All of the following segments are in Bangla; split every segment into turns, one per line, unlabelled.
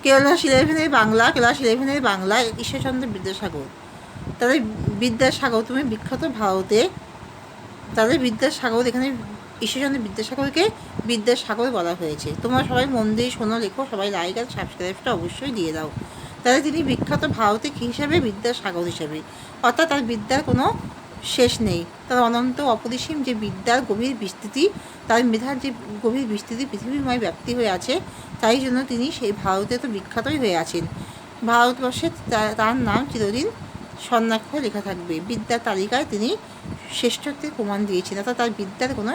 ক্লাস ইলেভেনের বাংলা ঈশ্বরচন্দ্র বিদ্যাসাগর। তাদের বিদ্যাসাগর, তুমি বিখ্যাত ভারতে, তাদের বিদ্যাসাগর, এখানে ঈশ্বরচন্দ্র বিদ্যাসাগরকে বিদ্যাসাগর বলা হয়েছে। তোমরা সবাই মন দিয়ে শোনো, লেখো, সবাই লাইক আর সাবস্ক্রাইবটা অবশ্যই দিয়ে দাও। তাহলে তিনি বিখ্যাত ভারতে কী হিসাবে? বিদ্যাসাগর হিসাবে। অর্থাৎ তার বিদ্যার কোনো শেষ নেই। তার অনন্ত অপরিসীম যে বিদ্যার গভীর বিস্তৃতি, তার মেধার যে গভীর বিস্তৃতি পৃথিবীময় ব্যাপ্তি হয়ে আছে, তাই জন্য তিনি সেই ভারতে তো বিখ্যাতই হয়ে আছেন। ভারতবর্ষে তার নাম চিরদিন স্বর্ণাক্ষরে লেখা থাকবে। বিদ্যার তালিকায় তিনি শ্রেষ্ঠত্বের প্রমাণ দিয়েছেন, অর্থাৎ তার বিদ্যার কোনো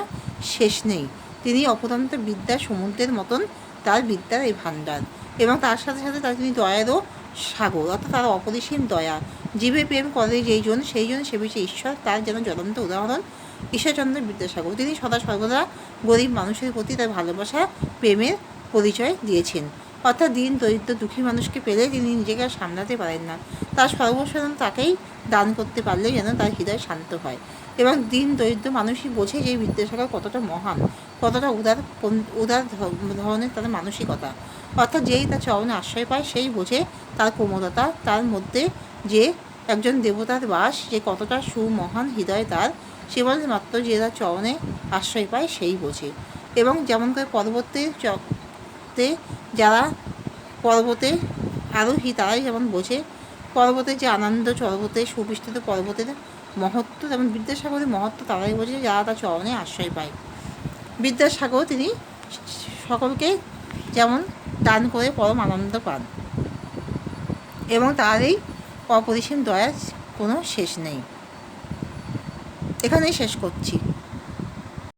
শেষ নেই। তিনি অপরন্ত বিদ্যার সমুদ্রের মতন তার বিদ্যার এই ভাণ্ডার, এবং তার সাথে সাথে তিনি দয়ারও সাগর, অর্থাৎ তার অপরিসীম দয়া। জীবে প্রেম করে যেইজন, সেইজন সেবিছে ঈশ্বর, তার যেন জ্বলন্ত উদাহরণ ঈশ্বরচন্দ্র বিদ্যাসাগর। তিনি সদা সর্বদা গরিব মানুষের প্রতি তার ভালোবাসা, প্রেমের পরিচয় দিয়েছেন। অর্থাৎ দিন দরিদ্র দুঃখী মানুষকে পেলে তিনি নিজেকে আর সামলাতে পারেন না, তার সর্বসাধারণ তাকেই দান করতে পারলে যেন তার হৃদয় শান্ত হয়। এবং দিন দরিদ্র মানুষই বোঝে যে বিদ্যাসাগর কতটা মহান, কতটা উদার ধরনের তার মানসিকতা। অর্থাৎ যেই তার চরণে আশ্রয় পায় সেই বোঝে তার কোমলতা, তার মধ্যে যে একজন দেবতার বাস, যে কতটা সুমহান হৃদয় তার, সে বলে মাত্র যে তার চরণে আশ্রয় পায় সেই বোঝে। এবং যেমন করে যারা পর্বতে আরোহী, তারাই যেমন বোঝে পর্বতের যে আনন্দ, সুবিস্তৃত পর্বতের মহত্ব, যেমন বিদ্যাসাগরের মহত্ব তারাই বোঝে যারা তার চরণে আশ্রয় পায়। বিদ্যাসাগর তিনি সকলকে যেমন দান করে পরম আনন্দ পান, এবং তার এই অপরিসীম দয়ার কোনো শেষ নেই। এখানেই শেষ করছি।